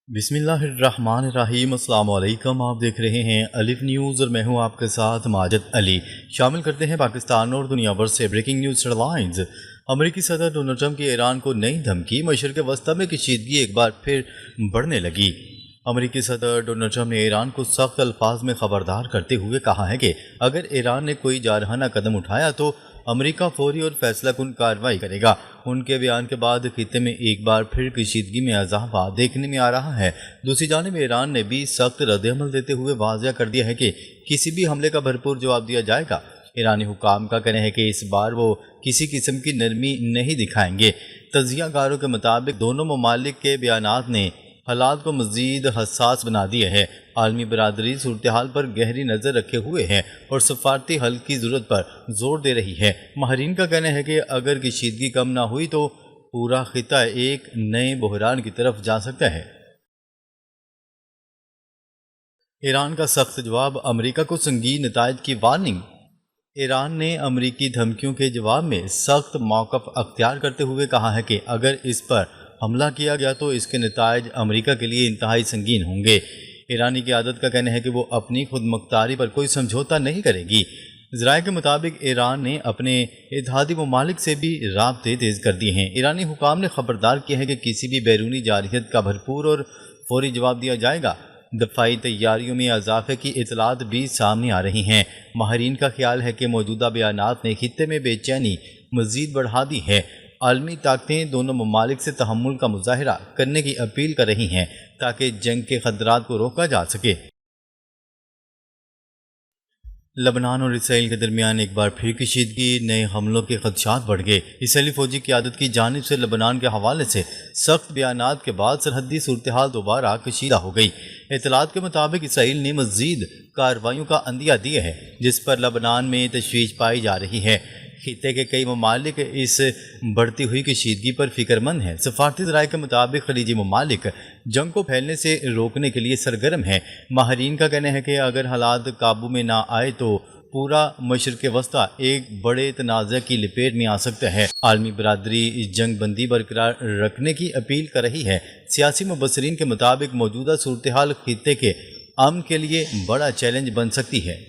بسم اللہ الرحمن الرحیم۔ السلام علیکم، آپ دیکھ رہے ہیں الف نیوز اور میں ہوں آپ کے ساتھ ماجد علی۔ شامل کرتے ہیں پاکستان اور دنیا بھر سے بریکنگ نیوز ہیڈ لائنز۔ امریکی صدر ڈونلڈ ٹرمپ کی ایران کو نئی دھمکی، مشرق وسطی میں کشیدگی ایک بار پھر بڑھنے لگی۔ امریکی صدر ڈونلڈ ٹرمپ نے ایران کو سخت الفاظ میں خبردار کرتے ہوئے کہا ہے کہ اگر ایران نے کوئی جارحانہ قدم اٹھایا تو امریکہ فوری اور فیصلہ کن کارروائی کرے گا۔ ان کے بیان کے بعد خطے میں ایک بار پھر کشیدگی میں اضافہ دیکھنے میں آ رہا ہے۔ دوسری جانب ایران نے بھی سخت رد عمل دیتے ہوئے واضح کر دیا ہے کہ کسی بھی حملے کا بھرپور جواب دیا جائے گا۔ ایرانی حکام کا کہنا ہے کہ اس بار وہ کسی قسم کی نرمی نہیں دکھائیں گے۔ تجزیہ کاروں کے مطابق دونوں ممالک کے بیانات نے حالات کو مزید حساس بنا دیا ہے۔ عالمی برادری صورتحال پر گہری نظر رکھے ہوئے ہے اور سفارتی حل کی ضرورت پر زور دے رہی ہے۔ ماہرین کا کہنا ہے کہ اگر کشیدگی کم نہ ہوئی تو پورا خطہ ایک نئے بحران کی طرف جا سکتا ہے۔ ایران کا سخت جواب، امریکہ کو سنگین نتائج کی وارننگ۔ ایران نے امریکی دھمکیوں کے جواب میں سخت موقف اختیار کرتے ہوئے کہا ہے کہ اگر اس پر حملہ کیا گیا تو اس کے نتائج امریکہ کے لیے انتہائی سنگین ہوں گے۔ ایرانی قیادت کا کہنا ہے کہ وہ اپنی خود مختاری پر کوئی سمجھوتہ نہیں کرے گی۔ ذرائع کے مطابق ایران نے اپنے اتحادی ممالک سے بھی رابطے تیز کر دیے ہیں۔ ایرانی حکام نے خبردار کیا ہے کہ کسی بھی بیرونی جارحیت کا بھرپور اور فوری جواب دیا جائے گا۔ دفاعی تیاریوں میں اضافے کی اطلاعات بھی سامنے آ رہی ہیں۔ ماہرین کا خیال ہے کہ موجودہ بیانات نے خطے میں بے چینی مزید بڑھا دی ہے۔ عالمی طاقتیں دونوں ممالک سے تحمل کا مظاہرہ کرنے کی اپیل کر رہی ہیں تاکہ جنگ کے خطرات کو روکا جا سکے۔ لبنان اور اسرائیل کے درمیان ایک بار پھر کشیدگی، نئے حملوں کے خدشات بڑھ گئے۔ اسرائیلی فوجی قیادت کی جانب سے لبنان کے حوالے سے سخت بیانات کے بعد سرحدی صورتحال دوبارہ کشیدہ ہو گئی۔ اطلاعات کے مطابق اسرائیل نے مزید کارروائیوں کا عندیہ دیا ہے جس پر لبنان میں تشویش پائی جا رہی ہے۔ خطے کے کئی ممالک اس بڑھتی ہوئی کشیدگی پر فکر مند ہیں۔ سفارتی ذرائع کے مطابق خلیجی ممالک جنگ کو پھیلنے سے روکنے کے لیے سرگرم ہیں۔ ماہرین کا کہنا ہے کہ اگر حالات قابو میں نہ آئے تو پورا مشرق وسطی ایک بڑے تنازع کی لپیٹ میں آ سکتا ہے۔ عالمی برادری جنگ بندی برقرار رکھنے کی اپیل کر رہی ہے۔ سیاسی مبصرین کے مطابق موجودہ صورتحال خطے کے امن کے لیے بڑا چیلنج بن سکتی ہے۔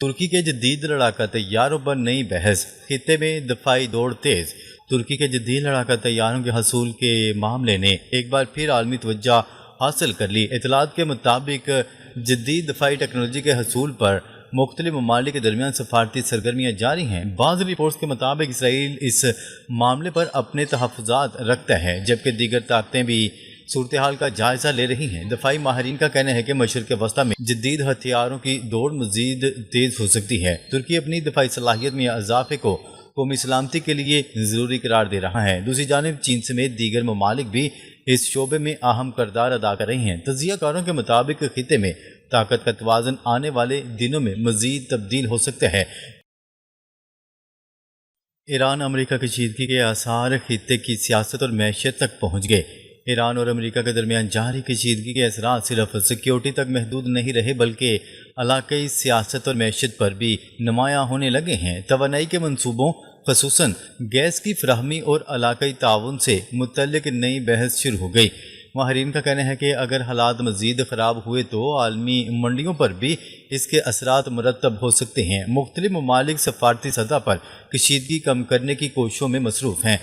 ترکی کے جدید لڑاکا طیاروں پر نئی بحث، خطے میں دفاعی دوڑ تیز۔ ترکی کے جدید لڑاکا طیاروں کے حصول کے معاملے نے ایک بار پھر عالمی توجہ حاصل کر لی۔ اطلاعات کے مطابق جدید دفاعی ٹیکنالوجی کے حصول پر مختلف ممالک کے درمیان سفارتی سرگرمیاں جاری ہیں۔ بعض رپورٹس کے مطابق اسرائیل اس معاملے پر اپنے تحفظات رکھتا ہے جبکہ دیگر طاقتیں بھی صورتحال کا جائزہ لے رہی ہیں۔ دفاعی ماہرین کا کہنا ہے کہ مشرق وسطی میں جدید ہتھیاروں کی دوڑ مزید تیز ہو سکتی ہے۔ ترکی اپنی دفاعی صلاحیت میں اضافے کو قومی سلامتی کے لیے ضروری قرار دے رہا ہے۔ دوسری جانب چین سمیت دیگر ممالک بھی اس شعبے میں اہم کردار ادا کر رہے ہیں۔ تجزیہ کاروں کے مطابق خطے میں طاقت کا توازن آنے والے دنوں میں مزید تبدیل ہو سکتا ہے۔ ایران امریکہ کشیدگی کے آثار خطے کی سیاست اور معیشت تک پہنچ گئے۔ ایران اور امریکہ کے درمیان جاری کشیدگی کے اثرات صرف سیکیورٹی تک محدود نہیں رہے بلکہ علاقائی سیاست اور معیشت پر بھی نمایاں ہونے لگے ہیں۔ توانائی کے منصوبوں خصوصاً گیس کی فراہمی اور علاقائی تعاون سے متعلق نئی بحث شروع ہو گئی۔ ماہرین کا کہنا ہے کہ اگر حالات مزید خراب ہوئے تو عالمی منڈیوں پر بھی اس کے اثرات مرتب ہو سکتے ہیں۔ مختلف ممالک سفارتی سطح پر کشیدگی کم کرنے کی کوششوں میں مصروف ہیں۔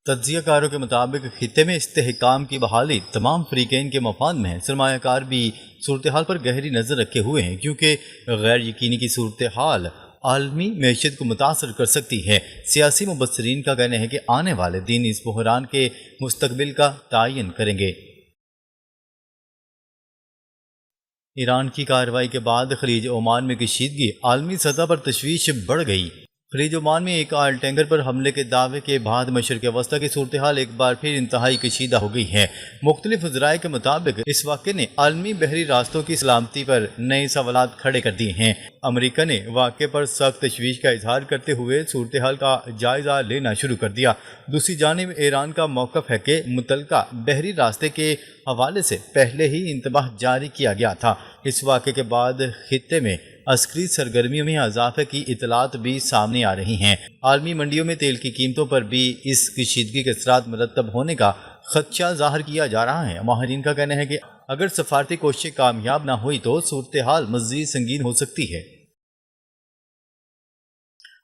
تجزیہ کاروں کے مطابق خطے میں استحکام کی بحالی تمام فریقین کے مفاد میں ہے۔ سرمایہ کار بھی صورتحال پر گہری نظر رکھے ہوئے ہیں کیونکہ غیر یقینی کی صورتحال عالمی معیشت کو متاثر کر سکتی ہے۔ سیاسی مبصرین کا کہنا ہے کہ آنے والے دن اس بحران کے مستقبل کا تعین کریں گے۔ ایران کی کارروائی کے بعد خلیج عمان میں کشیدگی، عالمی سطح پر تشویش بڑھ گئی۔ خلیج عمان میں ایک آئل ٹینکر پر حملے کے دعوے کے بعد مشرق وسطی کی صورتحال ایک بار پھر انتہائی کشیدہ ہو گئی ہے۔ مختلف ذرائع کے مطابق اس واقعے نے عالمی بحری راستوں کی سلامتی پر نئے سوالات کھڑے کر دیے ہیں۔ امریکہ نے واقعے پر سخت تشویش کا اظہار کرتے ہوئے صورتحال کا جائزہ لینا شروع کر دیا۔ دوسری جانب ایران کا موقف ہے کہ متعلقہ بحری راستے کے حوالے سے پہلے ہی انتباہ جاری کیا گیا تھا۔ اس واقعے کے بعد خطے میں عسکری سرگرمیوں میں اضافے کی اطلاعات بھی سامنے آ رہی ہیں۔ عالمی منڈیوں میں تیل کی قیمتوں پر بھی اس کشیدگی کے اثرات مرتب ہونے کا خدشہ ظاہر کیا جا رہا ہے۔ ماہرین کا کہنا ہے کہ اگر سفارتی کوششیں کامیاب نہ ہوئی تو صورتحال مزید سنگین ہو سکتی ہے۔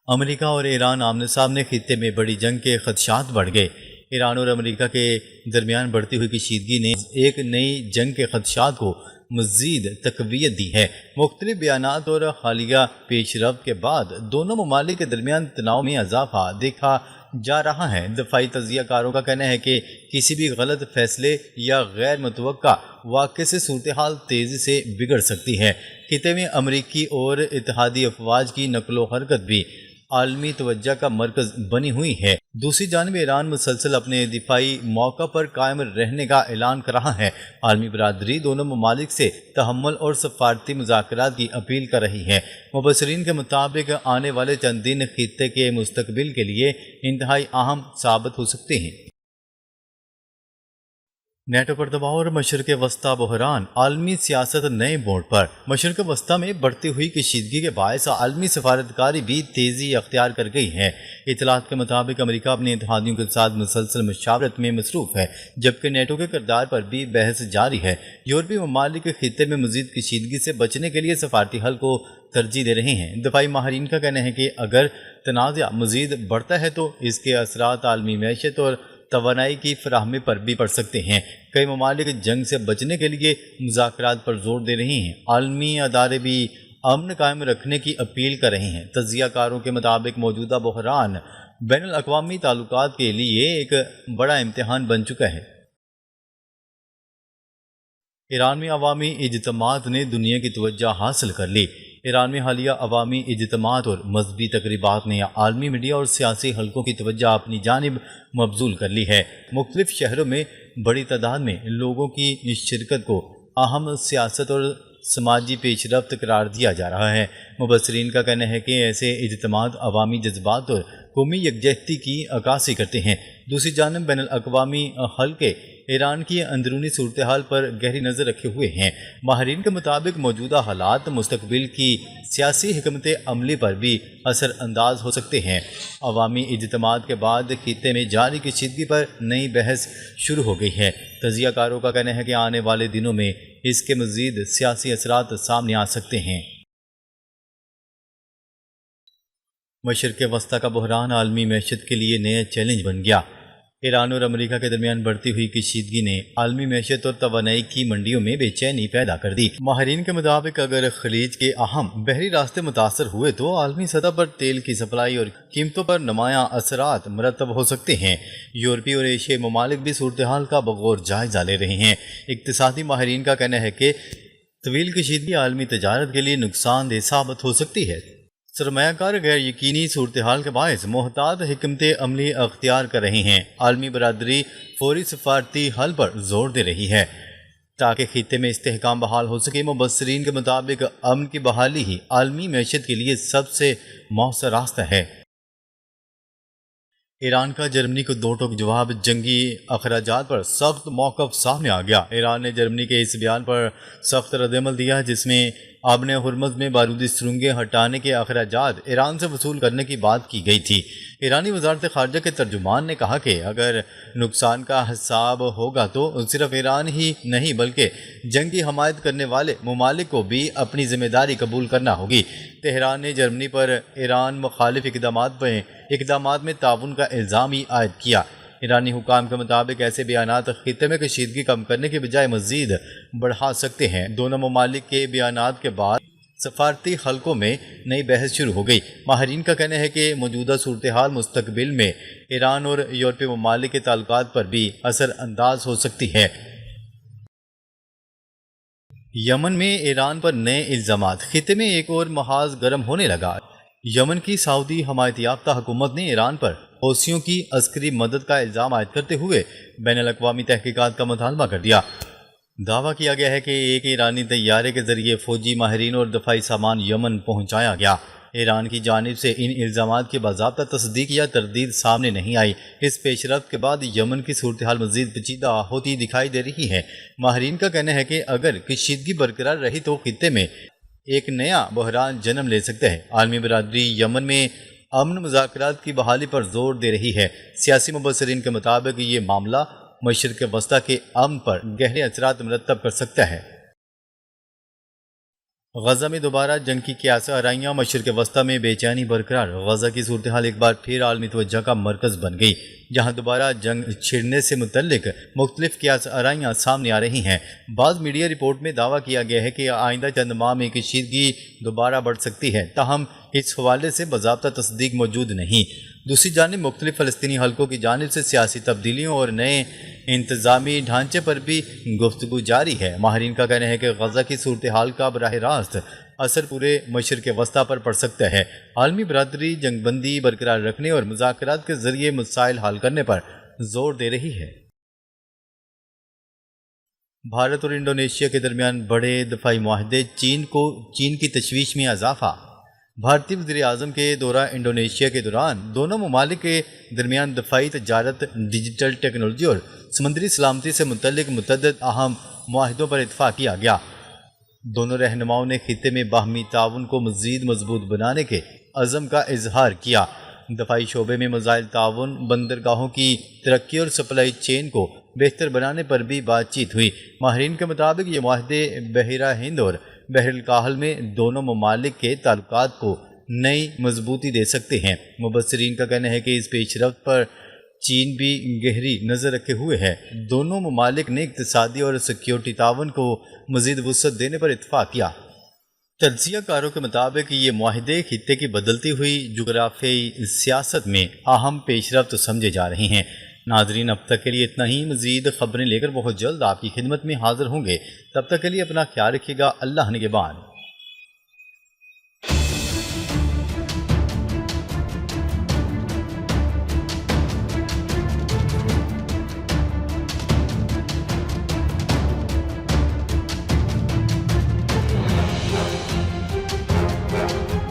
امریکہ اور ایران آمنے سامنے خطے میں بڑی جنگ کے خدشات بڑھ گئے۔ ایران اور امریکہ کے درمیان بڑھتی ہوئی کشیدگی نے ایک نئی جنگ کے خدشات کو مزید تقویت دی ہے۔ مختلف بیانات اور حالیہ پیش رفت کے بعد دونوں ممالک کے درمیان تناؤ میں اضافہ دیکھا جا رہا ہے۔ دفاعی تجزیہ کاروں کا کہنا ہے کہ کسی بھی غلط فیصلے یا غیر متوقع واقعے سے صورتحال تیزی سے بگڑ سکتی ہے۔ خطے میں امریکی اور اتحادی افواج کی نقل و حرکت بھی عالمی توجہ کا مرکز بنی ہوئی ہے۔ دوسری جانب ایران مسلسل اپنے دفاعی موقع پر قائم رہنے کا اعلان کر رہا ہے۔ عالمی برادری دونوں ممالک سے تحمل اور سفارتی مذاکرات کی اپیل کر رہی ہے۔ مبصرین کے مطابق آنے والے چند دن خطے کے مستقبل کے لیے انتہائی اہم ثابت ہو سکتے ہیں۔ نیٹو پر دباؤ اور مشرق وسطی بحران، عالمی سیاست نئے موڑ پر۔ مشرق وسطی میں بڑھتی ہوئی کشیدگی کے باعث عالمی سفارتکاری بھی تیزی اختیار کر گئی ہے۔ اطلاعات کے مطابق امریکہ اپنے اتحادیوں کے ساتھ مسلسل مشاورت میں مصروف ہے، جبکہ نیٹو کے کردار پر بھی بحث جاری ہے۔ یورپی ممالک خطے میں مزید کشیدگی سے بچنے کے لیے سفارتی حل کو ترجیح دے رہے ہیں۔ دفاعی ماہرین کا کہنا ہے کہ اگر تنازع مزید بڑھتا ہے تو اس کے اثرات عالمی معیشت اور توانائی کی فراہمی پر بھی پڑ سکتے ہیں۔ کئی ممالک جنگ سے بچنے کے لیے مذاکرات پر زور دے رہے ہیں۔ عالمی ادارے بھی امن قائم رکھنے کی اپیل کر رہے ہیں۔ تجزیہ کاروں کے مطابق موجودہ بحران بین الاقوامی تعلقات کے لیے ایک بڑا امتحان بن چکا ہے۔ ایران میں عوامی اجتماعات نے دنیا کی توجہ حاصل کر لی۔ ایران میں حالیہ عوامی اجتماعات اور مذہبی تقریبات نے عالمی میڈیا اور سیاسی حلقوں کی توجہ اپنی جانب مبذول کر لی ہے۔ مختلف شہروں میں بڑی تعداد میں لوگوں کی شرکت کو اہم سیاست اور سماجی پیش رفت قرار دیا جا رہا ہے۔ مبصرین کا کہنا ہے کہ ایسے اجتماعات عوامی جذبات اور قومی یکجہتی کی عکاسی کرتے ہیں۔ دوسری جانب بین الاقوامی حلقے ایران کی اندرونی صورتحال پر گہری نظر رکھے ہوئے ہیں۔ ماہرین کے مطابق موجودہ حالات مستقبل کی سیاسی حکمت عملی پر بھی اثر انداز ہو سکتے ہیں۔ عوامی اجتماعات کے بعد خطے میں جاری کشیدگی پر نئی بحث شروع ہو گئی ہے۔ تجزیہ کاروں کا کہنا ہے کہ آنے والے دنوں میں اس کے مزید سیاسی اثرات سامنے آ سکتے ہیں۔ مشرق وسطی کا بحران عالمی معیشت کے لیے نیا چیلنج بن گیا۔ ایران اور امریکہ کے درمیان بڑھتی ہوئی کشیدگی نے عالمی معیشت اور توانائی کی منڈیوں میں بے چینی پیدا کر دی۔ ماہرین کے مطابق اگر خلیج کے اہم بحری راستے متاثر ہوئے تو عالمی سطح پر تیل کی سپلائی اور قیمتوں پر نمایاں اثرات مرتب ہو سکتے ہیں۔ یورپی اور ایشیائی ممالک بھی صورتحال کا بغور جائزہ لے رہے ہیں۔ اقتصادی ماہرین کا کہنا ہے کہ طویل کشیدگی عالمی تجارت کے لیے نقصان دہ ثابت ہو سکتی ہے۔ سرمایہ کار غیر یقینی صورتحال کے باعث محتاط حکمت عملی اختیار کر رہے ہیں۔ عالمی برادری فوری سفارتی حل پر زور دے رہی ہے تاکہ خطے میں استحکام بحال ہو سکے۔ مبصرین کے مطابق امن کی بحالی ہی عالمی معیشت کے لیے سب سے مؤثر راستہ ہے۔ ایران کا جرمنی کو دو ٹوک جواب، جنگی اخراجات پر سخت موقف سامنے آ گیا۔ ایران نے جرمنی کے اس بیان پر سخت رد عمل دیا جس میں آبن ہرمز میں بارودی سرنگیں ہٹانے کے اخراجات ایران سے وصول کرنے کی بات کی گئی تھی۔ ایرانی وزارت خارجہ کے ترجمان نے کہا کہ اگر نقصان کا حساب ہوگا تو صرف ایران ہی نہیں بلکہ جنگ کی حمایت کرنے والے ممالک کو بھی اپنی ذمہ داری قبول کرنا ہوگی۔ تہران نے جرمنی پر ایران مخالف اقدامات میں تعاون کا الزام ہی عائد کیا۔ ایرانی حکام کے مطابق ایسے بیانات خطے میں کشیدگی کم کرنے کے بجائے مزید بڑھا سکتے ہیں۔ دونوں ممالک کے بیانات کے بعد سفارتی حلقوں میں نئی بحث شروع ہو گئی۔ ماہرین کا کہنا ہے کہ موجودہ صورتحال مستقبل میں ایران اور یورپی ممالک کے تعلقات پر بھی اثر انداز ہو سکتی ہے۔ یمن میں ایران پر نئے الزامات، خطے میں ایک اور محاذ گرم ہونے لگا۔ یمن کی سعودی حمایت یافتہ حکومت نے ایران پر حوثیوں کی عسکری مدد کا الزام عائد کرتے ہوئے بین الاقوامی تحقیقات کا مطالبہ کر دیا۔ دعویٰ کیا گیا ہے کہ ایک ایرانی طیارے کے ذریعے فوجی ماہرین اور دفاعی سامان یمن پہنچایا گیا۔ ایران کی جانب سے ان الزامات کی باضابطہ تصدیق یا تردید سامنے نہیں آئی۔ اس پیش رفت کے بعد یمن کی صورتحال مزید پیچیدہ ہوتی دکھائی دے رہی ہے۔ ماہرین کا کہنا ہے کہ اگر کشیدگی برقرار رہی تو خطے میں ایک نیا بحران جنم لے سکتا ہے۔ عالمی برادری یمن میں امن مذاکرات کی بحالی پر زور دے رہی ہے۔ سیاسی مبصرین کے مطابق یہ معاملہ مشرق وسطی کے امن پر گہرے اثرات مرتب کر سکتا ہے۔ غزہ میں دوبارہ جنگ کی قیاس آرائیاں، مشرق وسطی میں بے چینی برقرار۔ غزہ کی صورتحال ایک بار پھر عالمی توجہ کا مرکز بن گئی، جہاں دوبارہ جنگ چھڑنے سے متعلق مختلف قیاس آرائیاں سامنے آ رہی ہیں۔ بعض میڈیا رپورٹ میں دعویٰ کیا گیا ہے کہ آئندہ چند ماہ میں کشیدگی دوبارہ بڑھ سکتی ہے، تاہم اس حوالے سے باضابطہ تصدیق موجود نہیں۔ دوسری جانب مختلف فلسطینی حلقوں کی جانب سے سیاسی تبدیلیوں اور نئے انتظامی ڈھانچے پر بھی گفتگو جاری ہے۔ ماہرین کا کہنا ہے کہ غزہ کی صورتحال کا براہ راست اثر پورے مشرق وسطی پر پڑ سکتا ہے۔ عالمی برادری جنگ بندی برقرار رکھنے اور مذاکرات کے ذریعے مسائل حل کرنے پر زور دے رہی ہے۔ بھارت اور انڈونیشیا کے درمیان بڑے دفاعی معاہدے، چین کی تشویش میں اضافہ۔ بھارتی وزیر اعظم کے دورہ انڈونیشیا کے دوران دونوں ممالک کے درمیان دفاعی تجارت، ڈیجیٹل ٹیکنالوجی اور سمندری سلامتی سے متعلق متعدد اہم معاہدوں پر اتفاق کیا گیا۔ دونوں رہنماؤں نے خطے میں باہمی تعاون کو مزید مضبوط بنانے کے عزم کا اظہار کیا۔ دفاعی شعبے میں مسائل تعاون، بندرگاہوں کی ترقی اور سپلائی چین کو بہتر بنانے پر بھی بات چیت ہوئی۔ ماہرین کے مطابق یہ معاہدے بحیرہ ہند اور بحر الکاہل میں دونوں ممالک کے تعلقات کو نئی مضبوطی دے سکتے ہیں۔ مبصرین کا کہنا ہے کہ اس پیش رفت پر چین بھی گہری نظر رکھے ہوئے ہے۔ دونوں ممالک نے اقتصادی اور سیکیورٹی تعاون کو مزید وسعت دینے پر اتفاق کیا۔ تجزیہ کاروں کے مطابق یہ معاہدے خطے کی بدلتی ہوئی جغرافیائی سیاست میں اہم پیش رفت سمجھے جا رہے ہیں۔ ناظرین، اب تک کے لیے اتنا ہی۔ مزید خبریں لے کر بہت جلد آپ کی خدمت میں حاضر ہوں گے۔ تب تک کے لیے اپنا خیال رکھیے گا۔ اللہ نگہبان۔